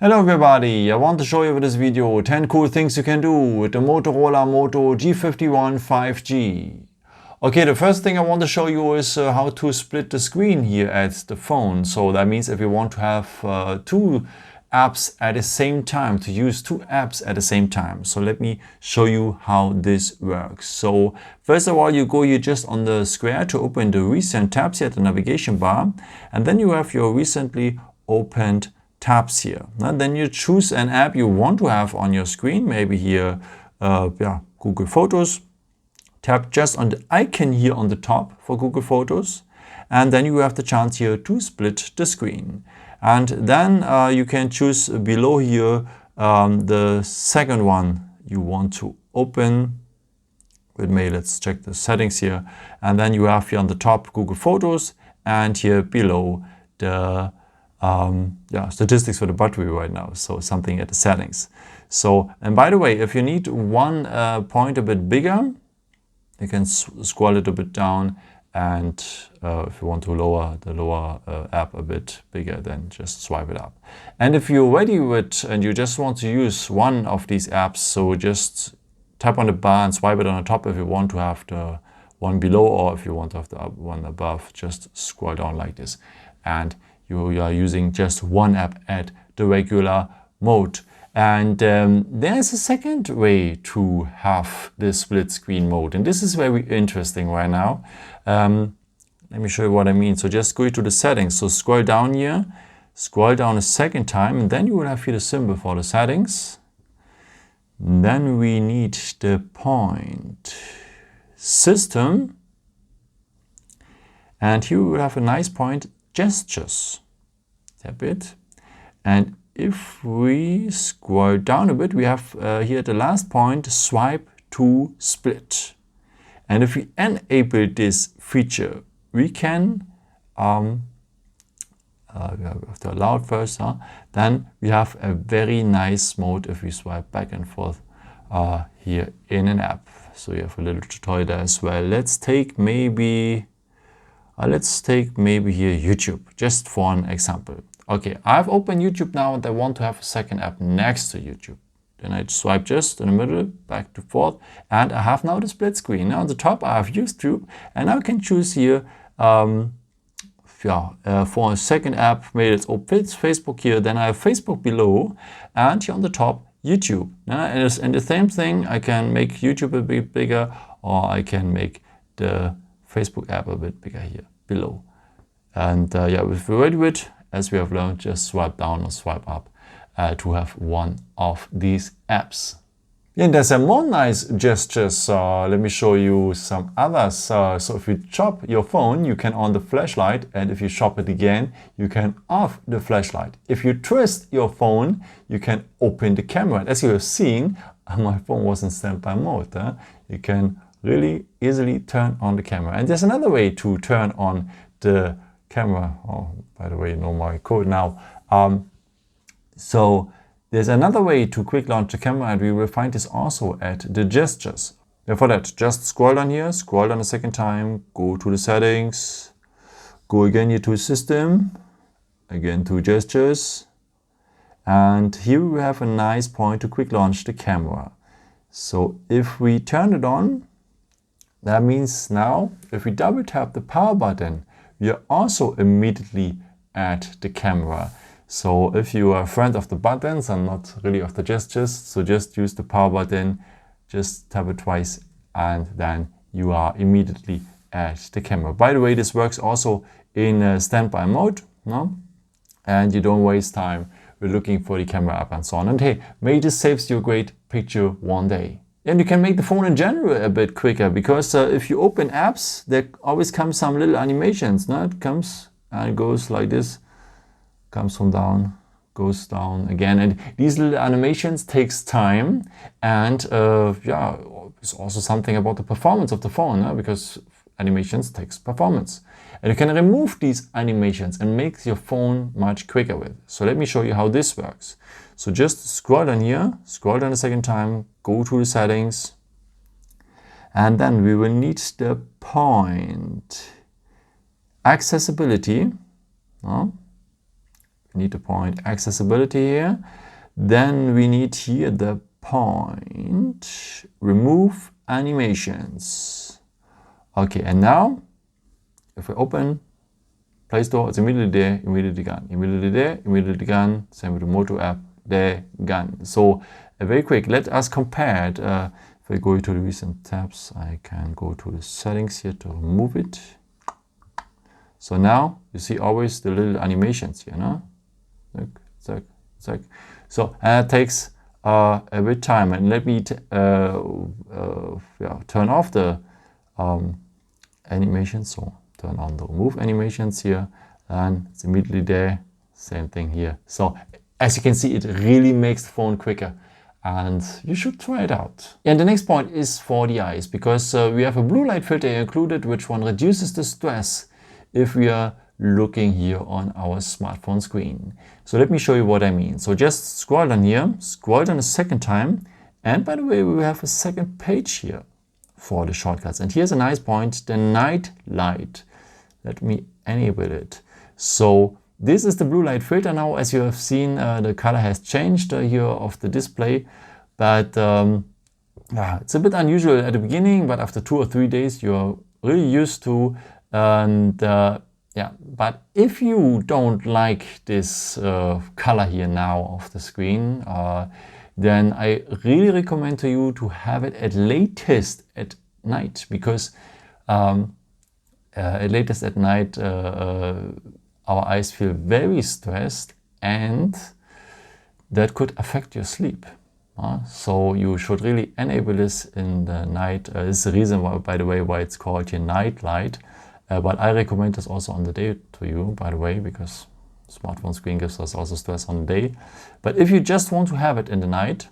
Hello everybody, I want to show you with this video 10 cool things you can do with the Motorola Moto G51 5G. Okay, the first thing I want to show you is how to split the screen here at the phone. So that means if you want to have two apps at the same time, to use two apps at the same time. So let me show you how this works. So first of all, you go here just on the square to open the recent tabs here at the navigation bar. And then you have your recently opened tabs here. And then you choose an app you want to have on your screen, maybe here Google Photos. Tap just on the icon here on the top for Google Photos, and then you have the chance here to split the screen. And then you can choose below here the second one you want to open. With me, let's check the settings here, and then you have here on the top Google Photos, and here below the statistics for the battery right now, so something at the settings. So, and by the way, if you need one point a bit bigger, you can scroll it a bit down, and if you want to lower the lower app a bit bigger, then just swipe it up. And if you're ready with and you just want to use one of these apps, so just tap on the bar and swipe it on the top if you want to have the one below, or if you want to have the one above, just scroll down like this. And you are using just one app at the regular mode. And there's a second way to have this split screen mode. And this is very interesting right now. Let me show you what I mean. So just go to the settings. So scroll down here, scroll down a second time, and then you will have here the symbol for the settings. Then we need the point system. And here we will have a nice point gestures. Tap it, and if we scroll down a bit, we have here at the last point swipe to split. And if we enable this feature, we can we have to allow it first, then we have a very nice mode if we swipe back and forth here in an app. So you have a little tutorial there as well. Let's take maybe here YouTube, just for an example. Okay, I've opened YouTube now and I want to have a second app next to YouTube. Then I swipe just in the middle, back to forth, and I have now the split screen. Now on the top I have YouTube, and now I can choose here for a second app, maybe it's Facebook here, then I have Facebook below, and here on the top YouTube. And the same thing, I can make YouTube a bit bigger, or I can make the Facebook app a bit bigger here below. And if we're ready with it, as we have learned, just swipe down or swipe up to have one of these apps. And there's some more nice gestures. Let me show you some others. So if you chop your phone, you can on the flashlight, and if you chop it again, you can off the flashlight. If you twist your phone, you can open the camera. As you have seen, my phone was in standby mode. You can really easily turn on the camera. And there's another way to turn on the camera. Oh, by the way, you know my code now. So there's another way to quick launch the camera, and we will find this also at the gestures. And for that, just scroll down here, scroll down a second time, go to the settings, go again here to system, again to gestures, and here we have a nice point to quick launch the camera. So if we turn it on, that means now if we double tap the power button, we are also immediately at the camera. So if you are a friend of the buttons and not really of the gestures, so just use the power button, just tap it twice, and then you are immediately at the camera. By the way, this works also in standby mode, no? And you don't waste time with looking for the camera app and so on. And hey, maybe this saves you a great picture one day. And you can make the phone in general a bit quicker, because if you open apps, there always comes some little animations. No? It comes and goes like this, comes from down, goes down again. And these little animations takes time. And it's also something about the performance of the phone, because animations takes performance. And you can remove these animations and make your phone much quicker with. So let me show you how this works. So just scroll down here, scroll down a second time, go to the settings, and then we will need the point accessibility. need the point accessibility here. Then we need here the point remove animations. Okay, and now if we open Play Store, it's immediately there, immediately gone, immediately there, immediately gone. Same with the Moto app, there, gone. So very quick, let us compare it. If I go to the recent tabs, I can go to the settings here to remove it. So now you see always the little animations here, no? Zack, zack, zack. So it takes a bit time, and let me turn off the animation. So turn on the remove animations here, and it's immediately there. Same thing here. So as you can see, it really makes the phone quicker, and you should try it out. And the next point is for the eyes, because we have a blue light filter included, which one reduces the stress if we are looking here on our smartphone screen. So let me show you what I mean. So just scroll down here, scroll down a second time, and by the way, we have a second page here for the shortcuts. And here's a nice point, the night light. Let me enable it. So this is the blue light filter now. As you have seen, the color has changed here of the display, but it's a bit unusual at the beginning, but after 2 or 3 days, you're really used to. And yeah, but if you don't like this color here now of the screen, then I really recommend to you to have it at latest at night, because at latest at night our eyes feel very stressed, and that could affect your sleep. So you should really enable this in the night. This is the reason why, by the way, why it's called your night light. But I recommend this also on the day to you, by the way, because smartphone screen gives us also stress on the day. But if you just want to have it in the night,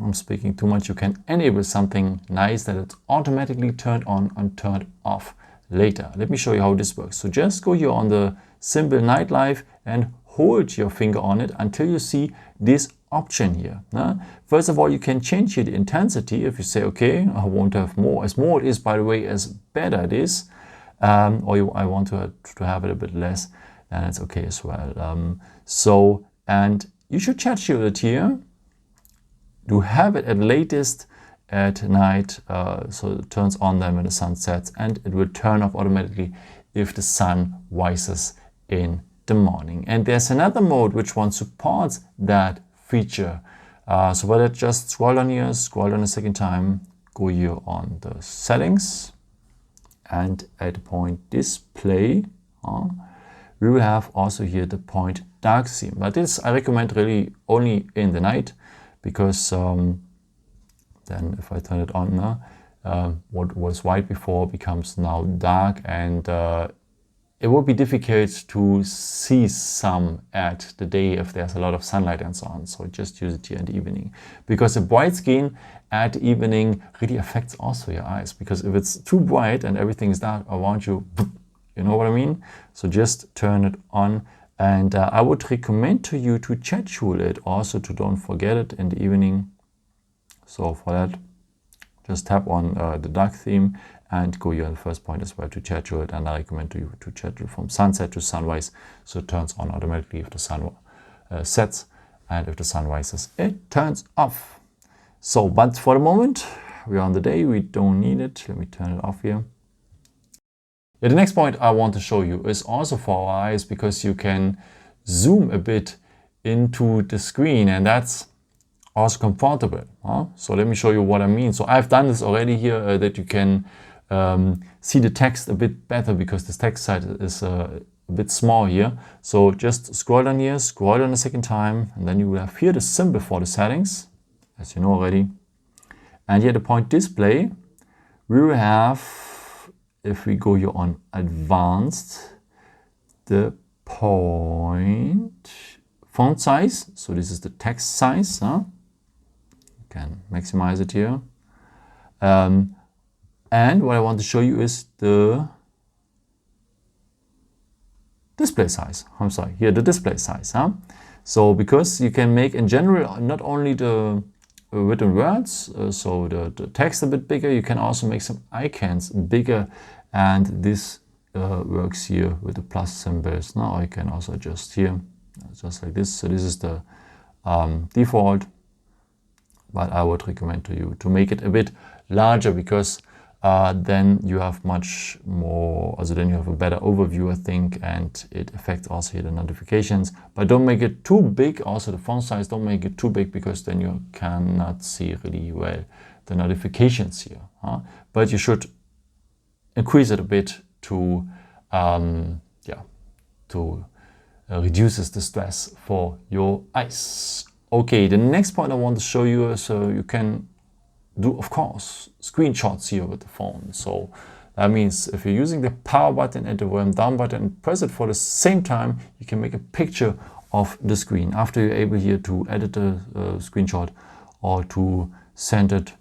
I'm speaking too much, you can enable something nice that it's automatically turned on and turned off later. Let me show you how this works. So just go here on the symbol night light and hold your finger on it until you see this option here. First of all, you can change here the intensity. If you say, okay, I want to have more. As more it is, by the way, as better it is. Or I want to have it a bit less, then it's okay as well. So, and you should schedule it here to have it at latest at night, so it turns on then when the sun sets, and it will turn off automatically if the sun rises in the morning. And there's another mode which one supports that feature. So for that, just scroll down here, scroll down a second time, go here on the settings, and at the point display, we will have also here the point dark theme. But this I recommend really only in the night, because then if I turn it on now, what was white before becomes now dark, and it will be difficult to see some at the day if there's a lot of sunlight and so on. So just use it here in the evening, because a bright screen at the evening really affects also your eyes, because if it's too bright and everything is dark around you, you know what I mean? So just turn it on, and I would recommend to you to schedule it also, to don't forget it in the evening. So for that, just tap on the dark theme and go here on the first point as well to schedule it. And I recommend to you to schedule from sunset to sunrise, so it turns on automatically if the sun sets, and if the sun rises, it turns off. So, but for the moment, we're on the day, we don't need it. Let me turn it off here. Yeah, the next point I want to show you is also for our eyes, because you can zoom a bit into the screen, and that's also comfortable. So let me show you what I mean. So I've done this already here, that you can see the text a bit better, because this text size is a bit small here. So just scroll down here, scroll down a second time, and then you will have here the symbol for the settings, as you know already. And here the point display, we will have, if we go here on advanced, the point font size. So this is the text size. You can maximize it here. And what I want to show you is the display size. I'm sorry, here the display size. So because you can make in general not only the written words, so the text a bit bigger, you can also make some icons bigger, and this works here with the plus symbols. Now I can also adjust here just like this. So this is the default, but I would recommend to you to make it a bit larger, because then you have much more, also then you have a better overview, I think, and it affects also here the notifications. But don't make it too big. Also the font size, don't make it too big, because then you cannot see really well the notifications here. But you should increase it a bit to reduces the stress for your eyes. Okay, the next point I want to show you is you can do, of course, screenshots here with the phone. So that means if you're using the power button and the volume down button and press it for the same time, you can make a picture of the screen. After you're able here to edit the screenshot or to send it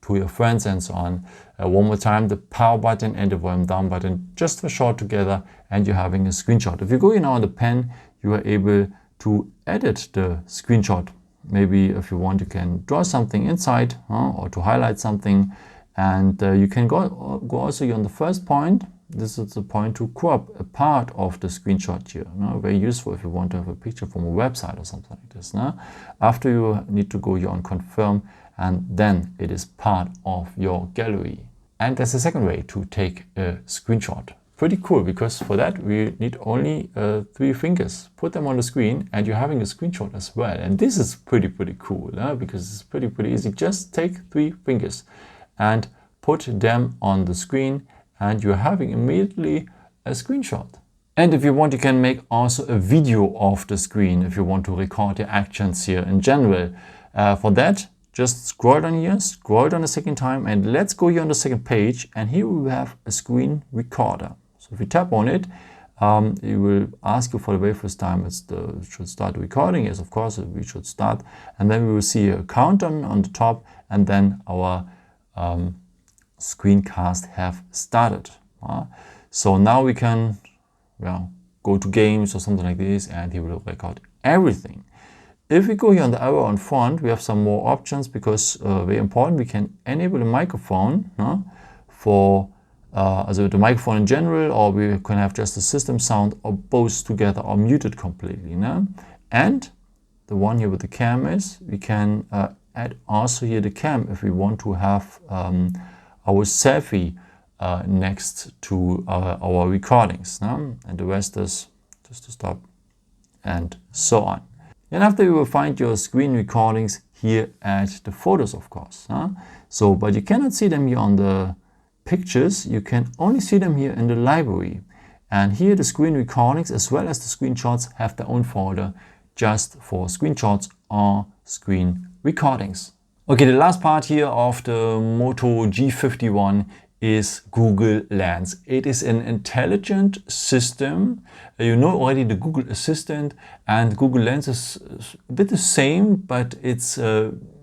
to your friends and so on. One more time, the power button and the volume down button just for short together, and you're having a screenshot. If you go now on the pen, you are able to edit the screenshot. Maybe if you want, you can draw something inside or to highlight something, and you can go also on the first point. This is the point to crop a part of the screenshot here. Very useful if you want to have a picture from a website or something like this. After you need to go here on confirm, and then it is part of your gallery. And there's a second way to take a screenshot. Pretty cool, because for that we need only 3 fingers. Put them on the screen and you're having a screenshot as well. And this is pretty cool, because it's pretty easy. Just take 3 fingers and put them on the screen, and you're having immediately a screenshot. And if you want, you can make also a video of the screen if you want to record your actions here in general. For that, just scroll down here, scroll down a second time, and let's go here on the second page, and here we have a screen recorder. So if you tap on it, it will ask you for the very first time, should start the recording. Yes, of course, we should start. And then we will see a countdown on the top, and then our screencast have started. So now we can go to games or something like this, and he will record everything. If we go here on the arrow on front, we have some more options, because very important, we can enable the microphone for also the microphone in general, or we can have just the system sound, or both together, or mute it completely. And the one here with the cam is, we can add also here the cam if we want to have our selfie next to our recordings. And the rest is just to stop and so on. And after you will find your screen recordings here at the photos, of course. But you cannot see them here on the pictures. You can only see them here in the library. And here the screen recordings as well as the screenshots have their own folder just for screenshots or screen recordings. Okay, the last part here of the Moto G51 is Google Lens. It is an intelligent system. You know already the Google Assistant, and Google Lens is a bit the same, but it's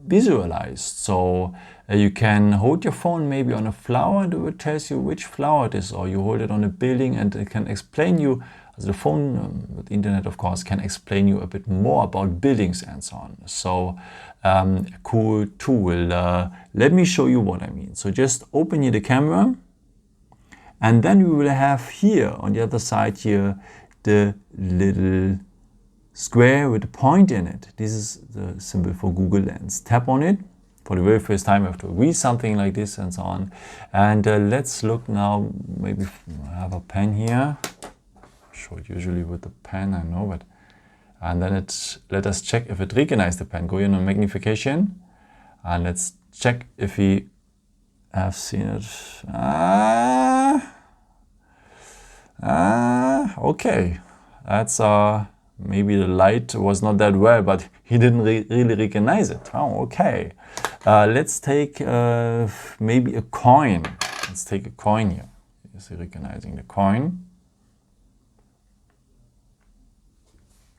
visualized. So you can hold your phone maybe on a flower, and it will tell you which flower it is, or you hold it on a building and it can explain you. The phone with the internet, of course, can explain you a bit more about buildings and so on. So a cool tool. Let me show you what I mean. So just open here the camera, and then we will have here on the other side here the little square with a point in it. This is the symbol for Google Lens. Tap on it. For the very first time, you have to read something like this and so on. And let's look now. Maybe I have a pen here. Show it usually with the pen, I know, but and then let us check if it recognizes the pen. Go in on magnification, and let's check if we have seen it. Okay, that's maybe the light was not that well, but he didn't really recognize it. Oh, okay. Let's take maybe a coin. Let's take a coin here. Is he recognizing the coin?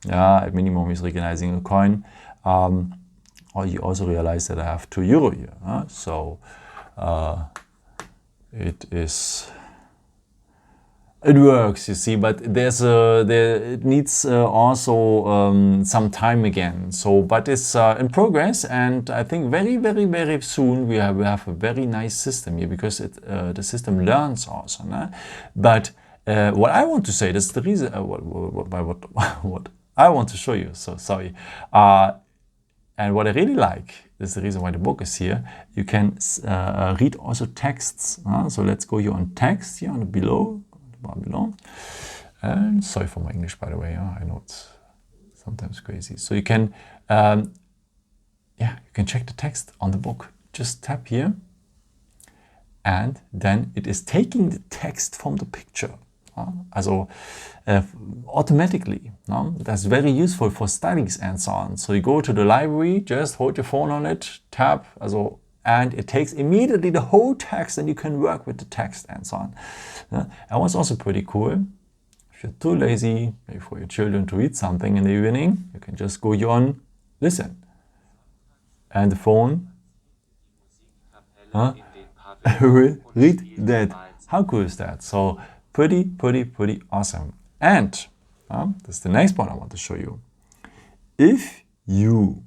Yeah, at minimum he's recognizing a coin. Or you also realize that I have €2 here. So it works, you see, but it needs also some time again. So, but it's in progress, and I think very soon we have a very nice system here, because the system learns also. But what I want to say, that's the reason. What I want to show you, so sorry. And what I really like, this is the reason why the book is here, you can read also texts. So let's go here on text, here on the below, And sorry for my English, by the way. I know it's sometimes crazy. So you can, you can check the text on the book. Just tap here, and then it is taking the text from the picture. Also automatically. That's very useful for studies and so on. So you go to the library, just hold your phone on it, tap, and it takes immediately the whole text, and you can work with the text and so on. And what's also pretty cool, if you're too lazy, maybe for your children to read something in the evening, you can just go here on listen. And the phone will read that. How cool is that? So pretty awesome. And this is the next point I want to show you. If you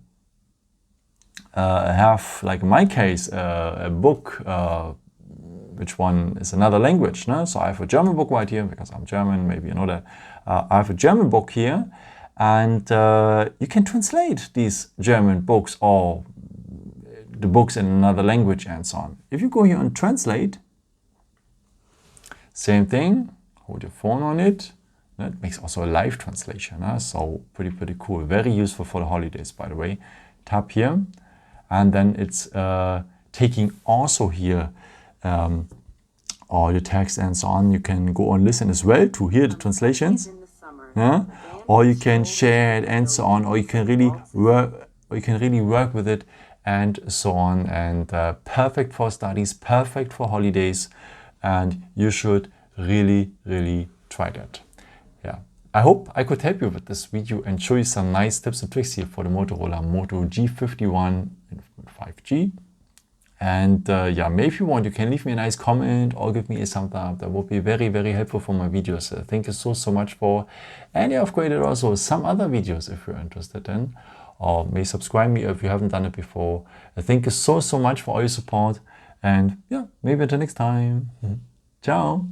have, like in my case, a book, which one is another language. No? So I have a German book right here, because I'm German, maybe you know that. I have a German book here, and you can translate these German books or the books in another language and so on. If you go here and translate, same thing, hold your phone on it. It makes also a live translation. So pretty cool. Very useful for the holidays, by the way. Tap here, and then it's taking also here all the text and so on. You can go and listen as well to hear the translations. Or you can share it and so on, or you can really work with it and so on. And perfect for studies, perfect for holidays, and you should really try that. I hope I could help you with this video and show you some nice tips and tricks here for the Motorola Moto G51 5G. And maybe if you want, you can leave me a nice comment or give me a thumbs up. That would be very helpful for my videos. Thank you so much for. And I've created also some other videos if you're interested in. Or may subscribe me if you haven't done it before. Thank you so much for all your support. And maybe until next time. Ciao.